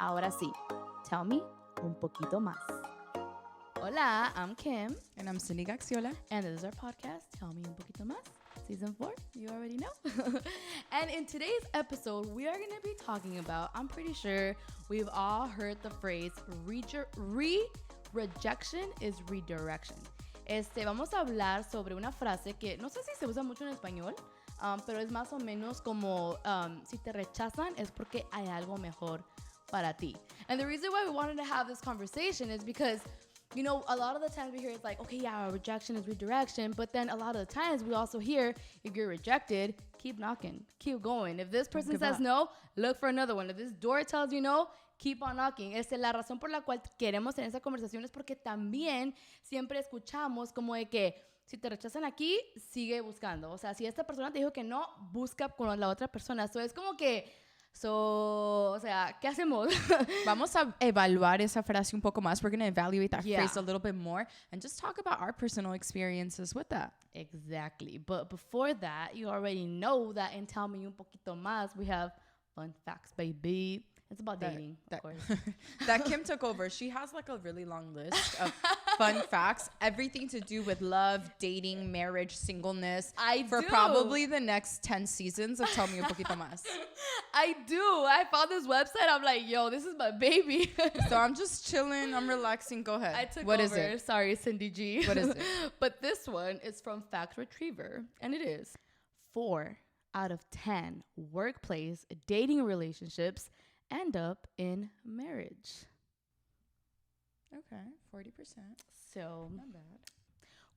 Ahora sí, tell me un poquito más. Hola, I'm Kim. And I'm Cindy Gaxiola. And this is our podcast, Tell Me Un Poquito Más, Season 4. You already know. And in today's episode, we are going to be talking about, I'm pretty sure we've all heard the phrase, rejection is redirection. Vamos a hablar sobre una frase que no sé si se usa mucho en español, pero es más o menos como si te rechazan es porque hay algo mejor para ti. And the reason why we wanted to have this conversation is because, you know, a lot of the times we hear it's like, okay, yeah, rejection is redirection, but then a lot of the times we also hear if you're rejected, keep knocking, keep going. If this person says no, look for another one. If this door tells you no, keep on knocking. La razón por la cual queremos tener esa conversación es porque también siempre escuchamos como de que si te rechazan aquí, sigue buscando. O sea, si esta persona te dijo que no, busca con la otra persona. So, es como que, o sea, ¿qué hacemos? Vamos a evaluar esa frase un poco más. We're going to evaluate that phrase a little bit more and just talk about our personal experiences with that. Exactly. But before that, you already know that in Tell Me Un Poquito Más, we have fun facts, baby. It's about dating, of course. That Kim took over. She has like a really long list of fun facts. Everything to do with love, dating, marriage, singleness. For probably the next 10 seasons of Tell Me Un Poquito Más. I do. I found this website. I'm like, yo, this is my baby. So I'm just chilling. I'm relaxing. Go ahead. I took what over. Is it? Sorry, Cindy G. What is it? But this one is from Fact Retriever. And it is 4 out of 10 workplace dating relationships end up in marriage. Okay, 40%. So, not bad.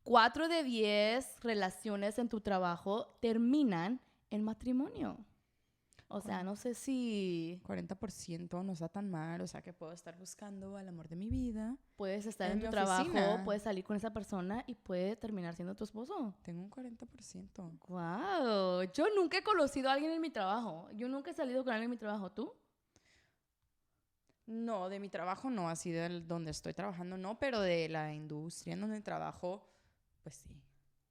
4 de 10 relaciones en tu trabajo terminan en matrimonio. O sea, no sé si 40% no está tan mal, o sea que puedo estar buscando al amor de mi vida. Puedes estar en tu trabajo, puedes salir con esa persona y puede terminar siendo tu esposo. Tengo un 40%. Wow, yo nunca he conocido a alguien en mi trabajo. Yo nunca he salido con alguien en mi trabajo. ¿Tú? No, de mi trabajo no, así de donde estoy trabajando no, pero de la industria en donde trabajo, pues sí.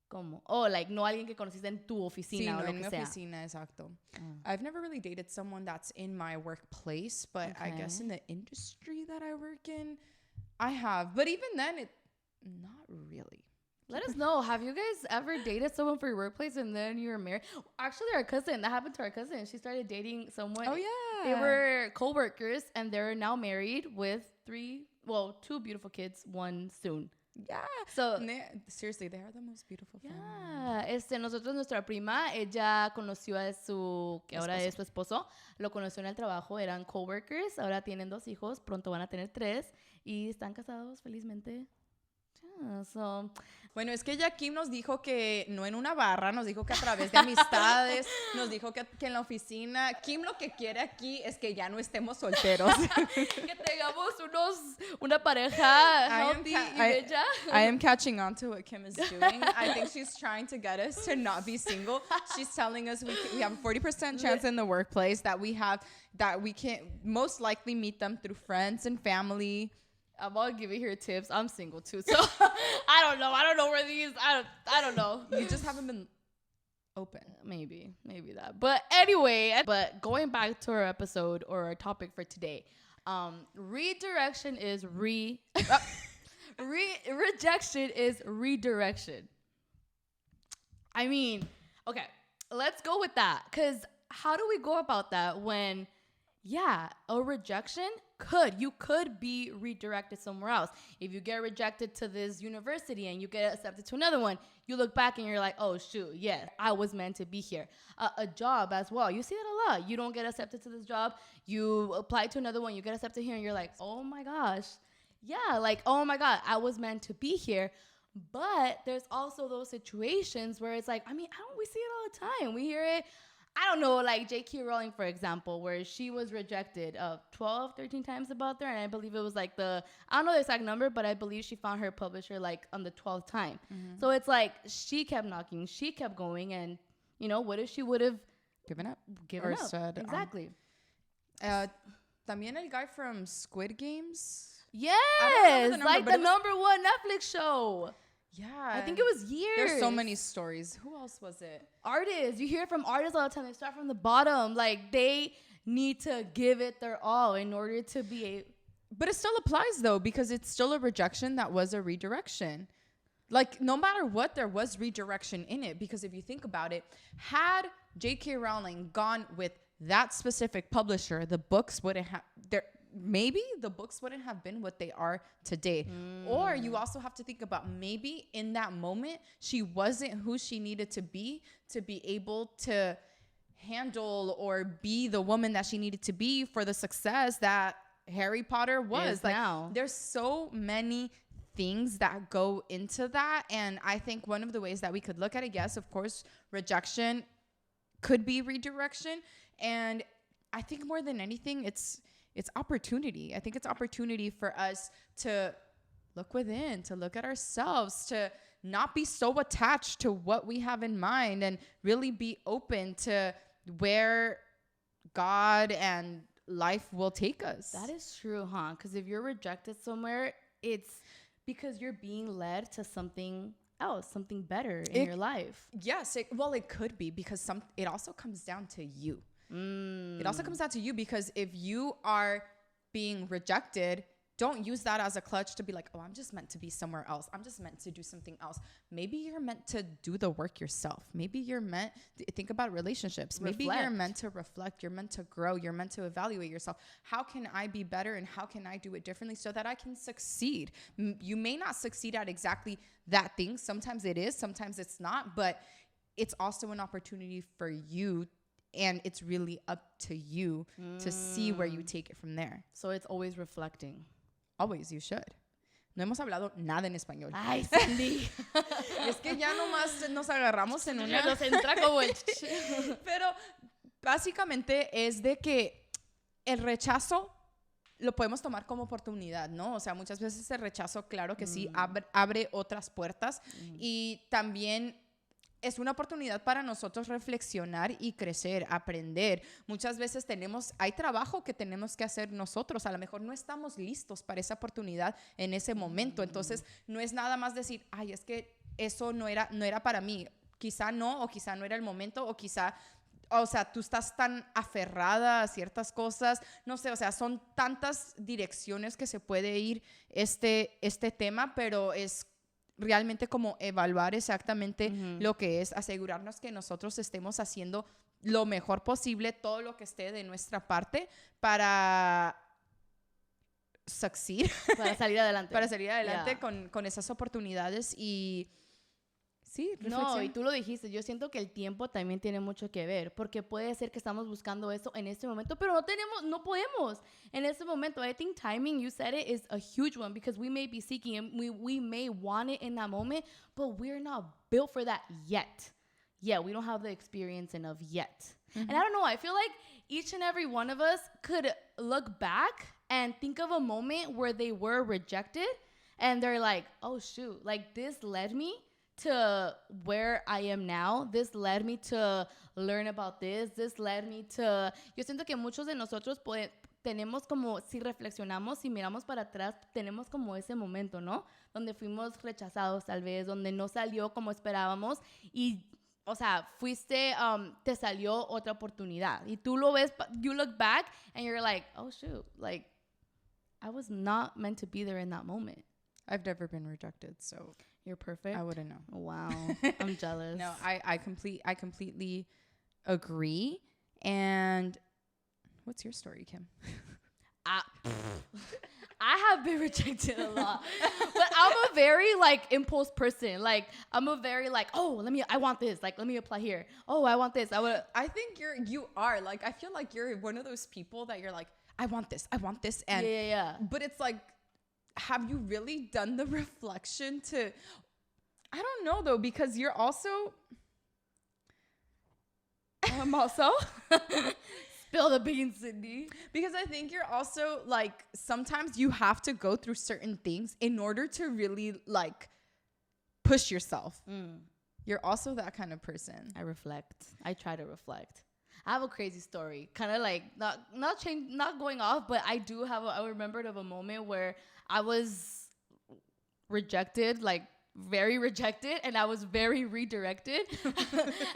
¿Cómo? Oh, like, no alguien que conociste en tu oficina o lo que sea. Sí, no en mi oficina, exacto. I've never really dated someone that's in my workplace, but I guess in the industry that I work in, I have. But even then, not really. Let us know. Have you guys ever dated someone for your workplace and then you were married? Actually, our cousin, that happened to our cousin. She started dating someone. Oh, yeah. They were co-workers and they're now married with 2 beautiful kids, 1 soon. Yeah. So, seriously, they are the most beautiful family. Yeah. Nosotros, nuestra prima, ella conoció a que ahora es su esposo. Lo conoció en el trabajo, eran coworkers. Ahora tienen 2 hijos, pronto van a tener 3 y están casados felizmente. Yeah, so. Bueno, es que ya Kim nos dijo que no en una barra, nos dijo que a través de amistades, nos dijo que en la oficina. Kim lo que quiere aquí es que ya no estemos solteros. Que tengamos una pareja healthy y bella. I am catching on to what Kim is doing. I think she's trying to get us to not be single. She's telling us we have a 40% chance in the workplace that we can most likely meet them through friends and family. I'm all giving her tips. I'm single too, so I don't know. I don't know where these. I don't know. You just haven't been open. Maybe that. But anyway, going back to our episode or our topic for today, redirection is rejection is redirection. I mean, okay, let's go with that. Because how do we go about that when, a rejection you could be redirected somewhere else. If you get rejected to this university and you get accepted to another one, you look back and you're like, oh shoot, yes, I was meant to be here. A job as well. You see that a lot. You don't get accepted to this job. You apply to another one, you get accepted here and you're like, oh my gosh. Yeah, like, oh my God, I was meant to be here. But there's also those situations where it's like, we see it all the time. We hear it. I don't know, like J.K. Rowling, for example, where she was rejected 12, 13 times about there. And I believe it was like I don't know the exact number, but I believe she found her publisher like on the 12th time. Mm-hmm. So it's like she kept knocking, she kept going. And, you know, what if she would have given up? Said, exactly. También el guy from Squid Games. Yes, like the number 1 Netflix show. Yeah. I think it was years. There's so many stories. Who else was it? Artists. You hear from artists all the time. They start from the bottom. Like, they need to give it their all in order to be But it still applies though, because it's still a rejection that was a redirection. Like, no matter what, there was redirection in it. Because if you think about it, had J.K. Rowling gone with that specific publisher, the books wouldn't have maybe the books wouldn't have been what they are today. Or you also have to think about, maybe in that moment she wasn't who she needed to be able to handle or be the woman that she needed to be for the success that Harry Potter was. Like, now. There's so many things that go into that. And I think one of the ways that we could look at it, yes, of course, rejection could be redirection. And I think more than anything, it's opportunity. I think it's opportunity for us to look within, to look at ourselves, to not be so attached to what we have in mind, and really be open to where God and life will take us. That is true, huh? Because if you're rejected somewhere, it's because you're being led to something else, something better in your life. Yes. It could be, because it also comes down to you. It also comes down to you, because if you are being rejected, don't use that as a clutch to be like, oh, I'm just meant to be somewhere else. I'm just meant to do something else. Maybe you're meant to do the work yourself. Maybe you're meant to think about relationships. Maybe you're meant to reflect. You're meant to grow. You're meant to evaluate yourself. How can I be better, and how can I do it differently so that I can succeed? You may not succeed at exactly that thing. Sometimes it is, sometimes it's not, but it's also an opportunity for you. And it's really up to you to see where you take it from there. So it's always reflecting. Always, you should. No hemos hablado nada en español. Ay, Cindy. Es que ya nomás nos agarramos en una... Nos entra como el... Pero básicamente es de que el rechazo lo podemos tomar como oportunidad, ¿no? O sea, muchas veces el rechazo, claro que sí, abre otras puertas. Y también es una oportunidad para nosotros reflexionar y crecer, aprender. Muchas veces hay trabajo que tenemos que hacer nosotros. A lo mejor no estamos listos para esa oportunidad en ese momento. Entonces, no es nada más decir, ay, es que eso no era para mí. Quizá no, o quizá no era el momento, o quizá, o sea, tú estás tan aferrada a ciertas cosas. No sé, o sea, son tantas direcciones que se puede ir este tema, pero es realmente como evaluar exactamente lo que es, asegurarnos que nosotros estemos haciendo lo mejor posible, todo lo que esté de nuestra parte para succeed. Para salir adelante. Para salir adelante con esas oportunidades y... Sí, reflexión. No, y tú lo dijiste, yo siento que el tiempo también tiene mucho que ver, porque puede ser que estamos buscando eso en este momento, pero no podemos en este momento. I think timing, you said it, is a huge one, because we may be seeking and we may want it in that moment, but we're not built for that yet. Yeah, we don't have the experience enough yet. And I don't know, I feel like each and every one of us could look back and think of a moment where they were rejected, and they're like, oh shoot, like this led me to where I am now. This led me to learn about this. This led me to... Yo siento que muchos de nosotros tenemos como, si reflexionamos, si miramos para atrás, tenemos como ese momento, ¿no? Donde fuimos rechazados tal vez, donde no salió como esperábamos y, o sea, te salió otra oportunidad. Y tú lo ves, you look back and you're like, oh shoot, like, I was not meant to be there in that moment. I've never been rejected, so... You're perfect. I wouldn't know. Wow. I'm jealous. No, I completely agree. And what's your story, Kim? I have been rejected a lot. But I'm a very like impulse person. Like I'm a very like, oh, I want this. Like let me apply here. Oh, I want this. I think you are. Like I feel like you're one of those people that you're like, I want this. And yeah. But it's like, have you really done the reflection to... I don't know, though, because you're also... I'm also... Spill the beans, Cindy. Because I think you're also, like, sometimes you have to go through certain things in order to really, like, push yourself. You're also that kind of person. I reflect. I try to reflect. I have a crazy story. Kind of like, not going off, but I do have I remembered of a moment where I was rejected, like very rejected and I was very redirected.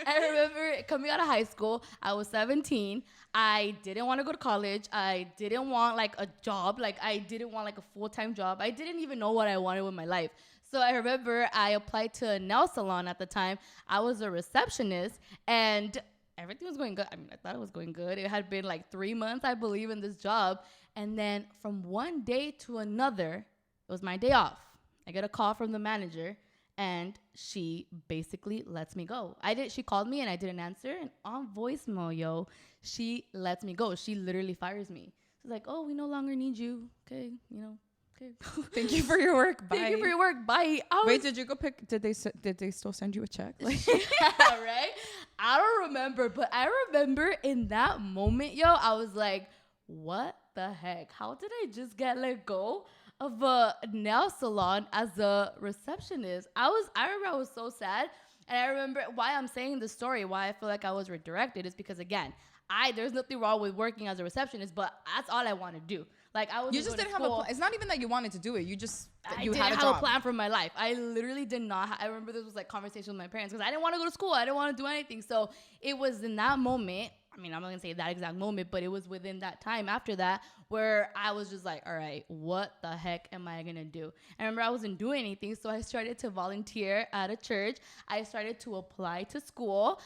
I remember coming out of high school, I was 17. I didn't want to go to college. I didn't want like a job. Like I didn't want like a full-time job. I didn't even know what I wanted with my life. So I remember I applied to a nail salon at the time. I was a receptionist and everything was going good. I mean, I thought it was going good. It had been like 3 months, I believe, in this job. And then from one day to another, it was my day off. I get a call from the manager and she basically lets me go. She called me and I didn't answer. And on voicemail, she lets me go. She literally fires me. She's like, oh, we no longer need you. Okay, okay. Thank you for your work. Bye. Thank you for your work. Bye. Wait, did you go pick? Did they still send you a check? Like, yeah, right? I don't remember, but I remember in that moment, I was like, what the heck? How did I just get let go of a nail salon as a receptionist? I remember I was so sad. And I remember why I'm saying the story, why I feel like I was redirected is because, again, there's nothing wrong with working as a receptionist, but that's all I want to do. Like I was. You just didn't have a plan. It's not even that you wanted to do it. You didn't have a plan for my life. I literally did not. I remember this was like conversation with my parents because I didn't want to go to school. I didn't want to do anything. So it was in that moment. I mean, I'm not going to say that exact moment, but it was within that time after that where I was just like, all right, what the heck am I going to do? I remember I wasn't doing anything, so I started to volunteer at a church. I started to apply to school,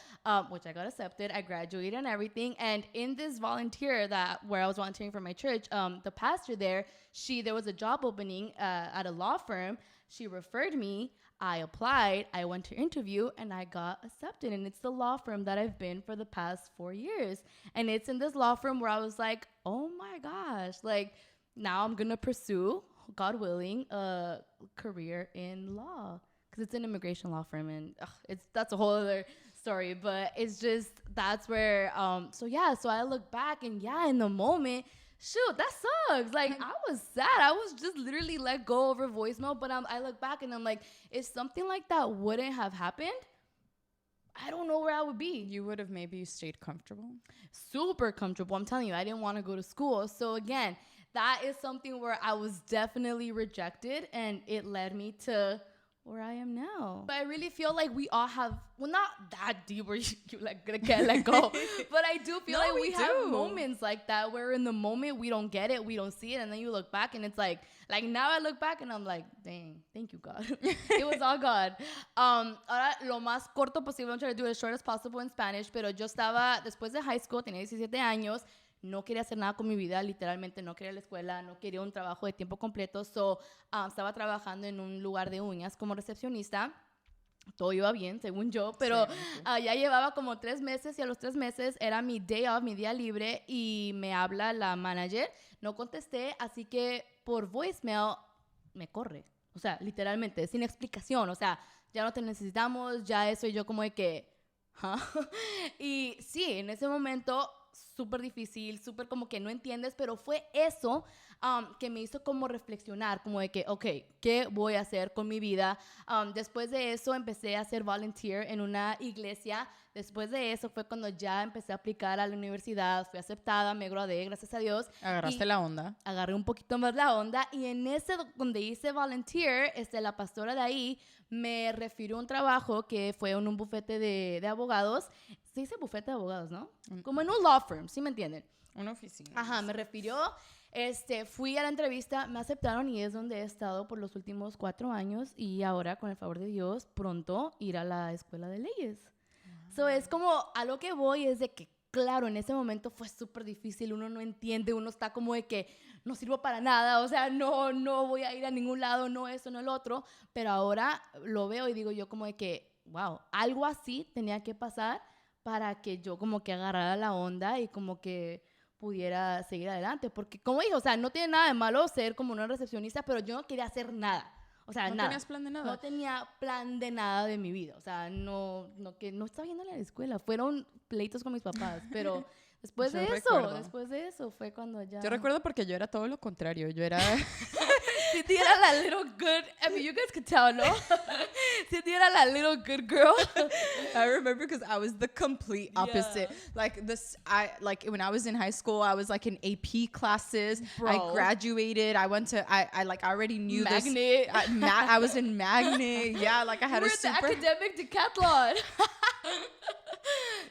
which I got accepted. I graduated and everything. And in this volunteer where I was volunteering for my church, the pastor there was a job opening at a law firm. She referred me. I applied, I went to interview, and I got accepted. And it's the law firm that I've been for the past 4 years. And it's in this law firm where I was like, oh my gosh, like now I'm going to pursue, God willing, a career in law. Because it's an immigration law firm, and that's a whole other story. But it's just, that's where, so I look back, and in the moment, shoot, that sucks. Like, I was sad. I was just literally let go over voicemail. But I look back and I'm like, if something like that wouldn't have happened, I don't know where I would be. You would have maybe stayed comfortable. Super comfortable. I'm telling you, I didn't want to go to school. So again, that is something where I was definitely rejected, and it led me to where I am now. But I really feel like we all have, well, not that deep where you like gonna get let go, but I do feel like we have moments like that where in the moment we don't get it, we don't see it, and then you look back and it's like now I look back and I'm like, dang, thank you, God. It was all God. Ahora, lo más corto posible, I'm trying to do it as short as possible in Spanish, pero yo estaba, después de high school, tenía 17 años, no quería hacer nada con mi vida, literalmente no quería la escuela, no quería un trabajo de tiempo completo. Estaba trabajando en un lugar de uñas como recepcionista. Todo iba bien, según yo, pero ya llevaba como 3 meses y a los 3 meses era mi day off, mi día libre, y me habla la manager. No contesté, así que por voicemail me corre. O sea, literalmente, sin explicación. O sea, ya no te necesitamos, ya eso, y yo como de que, ¿huh? Y sí, en ese momento súper difícil, súper como que no entiendes, pero fue eso que me hizo como reflexionar, como de que, ok, ¿qué voy a hacer con mi vida? Después de eso empecé a hacer volunteer en una iglesia. Después de eso fue cuando ya empecé a aplicar a la universidad, fui aceptada, me gradué, gracias a Dios. Agarraste la onda. Agarré un poquito más la onda, y en ese donde hice volunteer, la pastora de ahí me refirió un trabajo que fue en un bufete de abogados. Se dice bufete de abogados, ¿no? Como en un law firm, ¿sí me entienden? Una oficina. Ajá, me refirió. Fui a la entrevista, me aceptaron, y es donde he estado por los últimos 4 años, y ahora, con el favor de Dios, pronto ir a la escuela de leyes. So, es como, a lo que voy es de que, claro, en ese momento fue súper difícil, uno no entiende, uno está como de que no sirvo para nada, o sea, no voy a ir a ningún lado, no esto, no el otro, pero ahora lo veo y digo yo como de que, wow, algo así tenía que pasar para que yo como que agarrara la onda y como que pudiera seguir adelante, porque como dije, o sea, no tiene nada de malo ser como una recepcionista, pero yo no quería hacer nada. O sea, ¿No nada. tenías plan de nada? No tenía plan de nada de mi vida. O sea, no estaba yendo a la escuela. Fueron pleitos con mis papás, pero después de eso fue cuando ya... Yo recuerdo porque yo era todo lo contrario. Yo era... Cindy era la little good. I mean, you guys could tell, no? Cindy era la little good girl. I remember because I was the complete opposite. Yeah. Like this, when I was in high school, I was like in AP classes. Bro. I graduated. I went to. I already knew Magnet. this. I was in Magnet. Yeah, like I had We're a at super. the academic decathlon.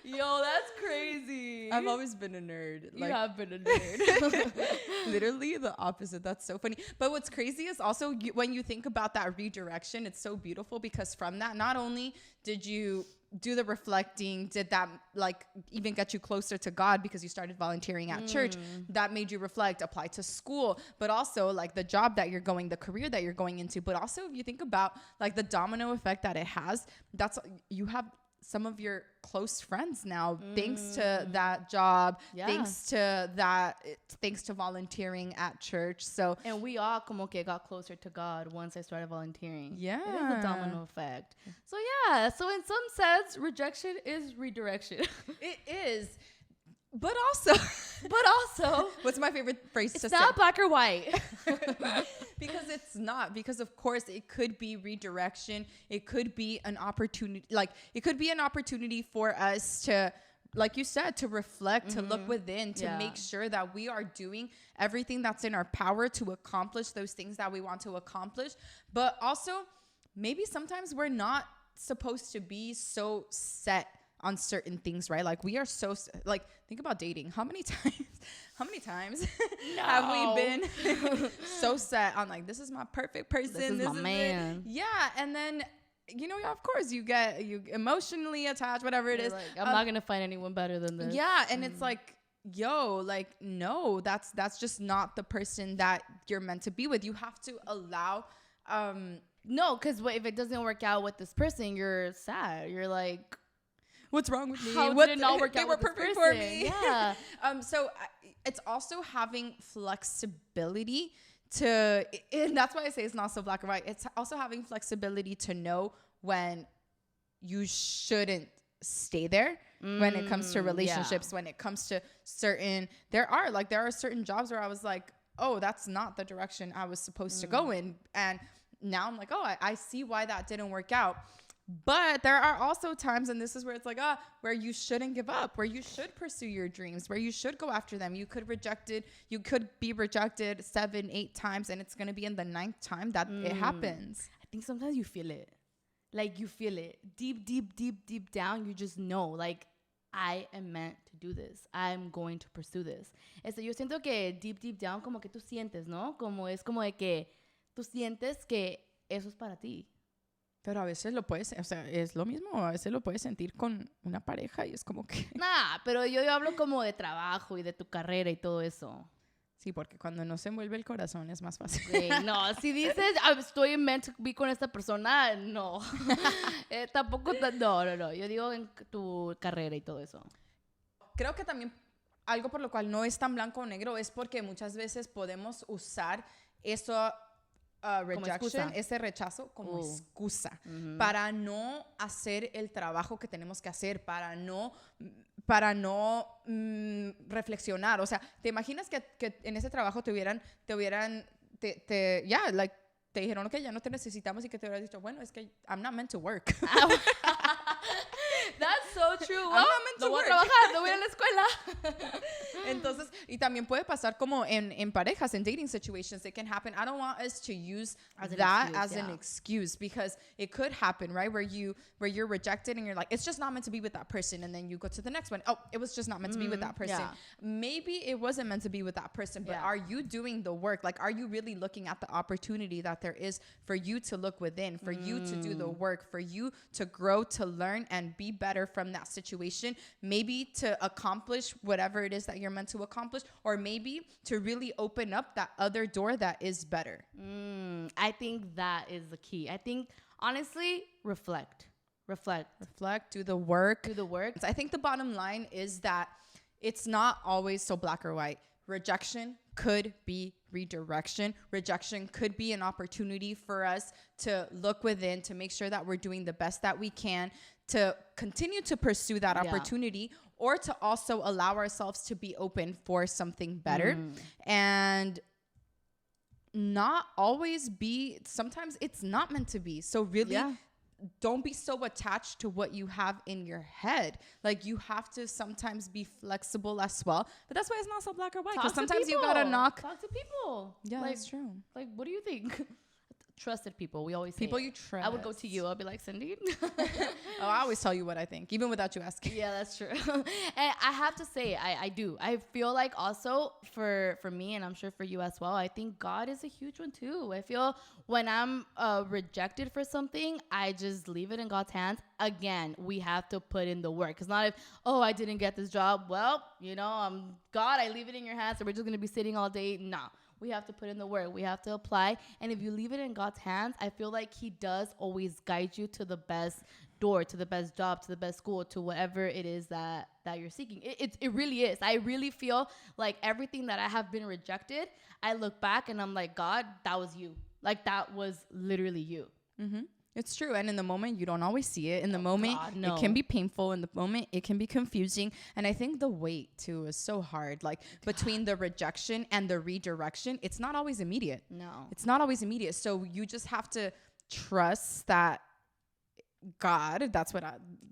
Yo, that's crazy. I've always been a nerd. You have been a nerd. Literally the opposite. That's so funny. But what's crazy is also when you think about that redirection, it's so beautiful because from that, not only did you do the reflecting, did that like even get you closer to God because you started volunteering at church, that made you reflect, apply to school, but also like the job that you're going, the career that you're going into. But also if you think about like the domino effect that it has, that's you have some of your close friends now thanks to that job, thanks to volunteering at church. So and we all como que got closer to God once I started volunteering. Yeah, it is a domino effect. So yeah, so in some sense rejection is redirection. It is. But also, what's my favorite phrase to say? It's not black or white. Because it's not. Because of course it could be redirection. It could be an opportunity. Like it could be an opportunity for us to, like you said, to reflect, to look within, to make sure that we are doing everything that's in our power to accomplish those things that we want to accomplish. But also, maybe sometimes we're not supposed to be so set on certain things, right? Like we are so like think about dating. How many times have we been so set on like this is my perfect person, this is my man. Yeah, and then of course you emotionally attached, whatever it is. Like, I'm not gonna find anyone better than this. Yeah, and it's like, no, that's just not the person that you're meant to be with. You have to allow. No, because if it doesn't work out with this person, you're sad. You're like, what's wrong with me? How did it not work out? They were perfect for me. Yeah. So it's also having flexibility to, and that's why I say it's not so black or white. It's also having flexibility to know when you shouldn't stay there when it comes to relationships, when it comes to there are certain jobs where I was like, oh, that's not the direction I was supposed to go in. And now I'm like, oh, I see why that didn't work out. But there are also times, and this is where it's like, where you shouldn't give up, where you should pursue your dreams, where you should go after them. You could be rejected 7, 8 times, and it's going to be in the 9th time that it happens. I think sometimes you feel it. Like you feel it deep down. You just know, like, I am meant to do this. I'm going to pursue this. Yo siento que deep down, como que tú sientes, ¿no? Es como de que tú sientes que eso es para ti. Pero a veces lo puedes, o sea, es lo mismo, a veces lo puedes sentir con una pareja y es como que... Nah, pero yo hablo como de trabajo y de tu carrera y todo eso. Sí, porque cuando no se envuelve el corazón es más fácil. Sí, no, si dices, estoy meant to be con esta persona, no. Tampoco, no. Yo digo en tu carrera y todo eso. Creo que también algo por lo cual no es tan blanco o negro es porque muchas veces podemos usar eso... rejection, ese rechazo como excusa para no hacer el trabajo que tenemos que hacer, para no reflexionar. O sea, ¿te imaginas que en ese trabajo te dijeron que ya no te necesitamos y que te hubieras dicho, bueno, es que I'm not meant to work? That's so true. I'm not meant to work. No voy a trabajar, no voy a la escuela. Entonces, y también puede pasar como en parejas, en dating situations, it can happen. I don't want us to use that as an excuse because it could happen, right? Where you're rejected and you're like, it's just not meant to be with that person. And then you go to the next one. Oh, it was just not meant to be with that person. Yeah. Maybe it wasn't meant to be with that person, but are you doing the work? Like, are you really looking at the opportunity that there is for you to look within, for you to do the work, for you to grow, to learn, and be better from that situation? Maybe to accomplish whatever it is that you're meant to accomplish, or maybe to really open up that other door that is better. I think that is the key. I think, honestly, reflect, do the work. I think the bottom line is that it's not always so black or white. Rejection could be redirection. Rejection could be an opportunity for us to look within, to make sure that we're doing the best that we can, to continue to pursue that opportunity, or to also allow ourselves to be open for something better. And not always be, sometimes it's not meant to be. So really, don't be so attached to what you have in your head. Like, you have to sometimes be flexible as well. But that's why it's not so black or white. Because sometimes you gotta talk to people. Yeah, like, that's true. Like, what do you think? Trusted people. We always say people it. you trust. I would go to you. I'll be like, Cindy. Oh, I always tell you what I think, even without you asking. Yeah, that's true. And I have to say, I do. I feel like also for me, and I'm sure for you as well, I think God is a huge one too. I feel when I'm rejected for something, I just leave it in God's hands. Again, we have to put in the work. It's not if, oh, I didn't get this job. Well, God, I leave it in your hands, so we're just going to be sitting all day. No. We have to put in the work. We have to apply. And if you leave it in God's hands, I feel like he does always guide you to the best door, to the best job, to the best school, to whatever it is that you're seeking. It really is. I really feel like everything that I have been rejected, I look back and I'm like, God, that was you. Like, that was literally you. Mm-hmm. It's true. And in the moment, you don't always see it. In the moment, God, no. It can be painful. In the moment, it can be confusing. And I think the wait, too, is so hard. Like, between the rejection and the redirection, it's not always immediate. No. It's not always immediate. So you just have to trust that God, that's what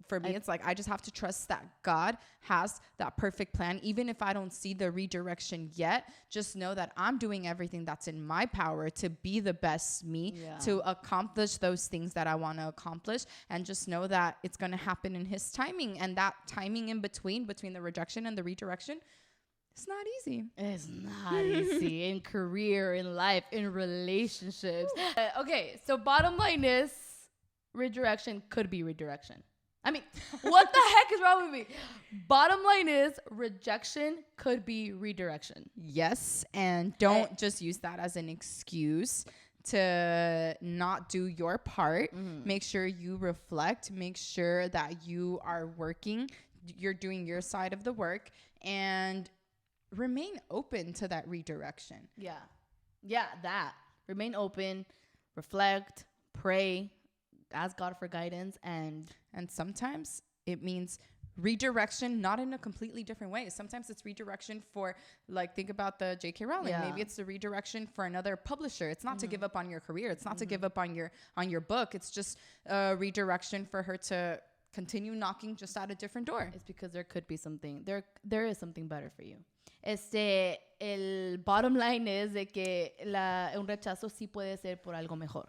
for me, it's like, I just have to trust that God has that perfect plan. Even if I don't see the redirection yet, just know that I'm doing everything that's in my power to be the best me, to accomplish those things that I want to accomplish. And just know that it's going to happen in his timing. And that timing in between the rejection and the redirection, it's not easy. It's not easy in career, in life, in relationships. Okay, so bottom line is, redirection could be redirection. I mean, what the heck is wrong with me? Bottom line is, rejection could be redirection. Yes, and don't just use that as an excuse to not do your part. Mm-hmm. Make sure you reflect. Make sure that you are working. You're doing your side of the work, and remain open to that redirection. Yeah, that. Remain open, reflect, pray, ask God for guidance, and sometimes it means redirection, not in a completely different way. Sometimes it's redirection for, like, think about the J.K. Rowling. Maybe it's the redirection for another publisher. It's not to give up on your career. It's not to give up on your book. It's just a redirection for her to continue knocking just at a different door. It's because there could be something. There is something better for you. El bottom line is de que un rechazo sí puede ser por algo mejor.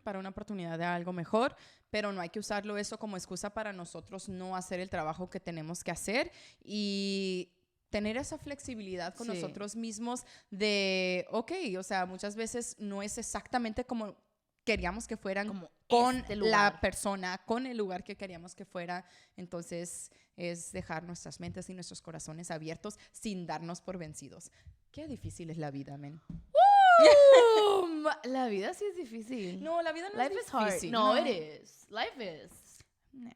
Para una oportunidad de algo mejor, pero no hay que usarlo eso como excusa para nosotros no hacer el trabajo que tenemos que hacer y tener esa flexibilidad con nosotros mismos de, o sea, muchas veces no es exactamente como queríamos que fueran como con la persona, con el lugar que queríamos que fuera. Entonces es dejar nuestras mentes y nuestros corazones abiertos sin darnos por vencidos. Qué difícil es la vida, men. La vida sí es difícil. No, la vida no life es difícil. Life is hard. No, it is. Life is. Nah.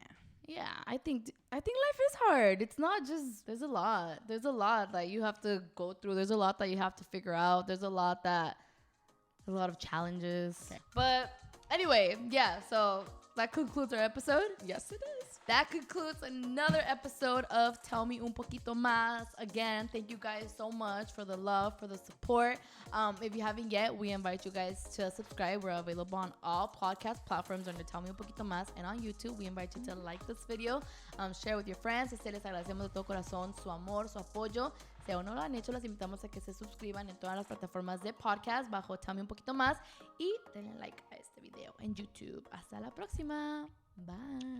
Yeah, I think life is hard. It's not just, there's a lot that you have to go through. There's a lot that you have to figure out. There's a lot of challenges. Okay. But anyway, yeah, so that concludes our episode. Yes, it is. That concludes another episode of Tell Me Un Poquito Más. Again, thank you guys so much for the love, for the support. If you haven't yet, we invite you guys to subscribe. We're available on all podcast platforms under Tell Me Un Poquito Más, and on YouTube. We invite you to like this video, share with your friends. Les agradecemos de todo corazón su amor, su apoyo. Si aún no lo han hecho, les invitamos a que se suscriban en todas las plataformas de podcast bajo Tell Me Un Poquito Más y denle like a este video en YouTube. Hasta la próxima. Bye.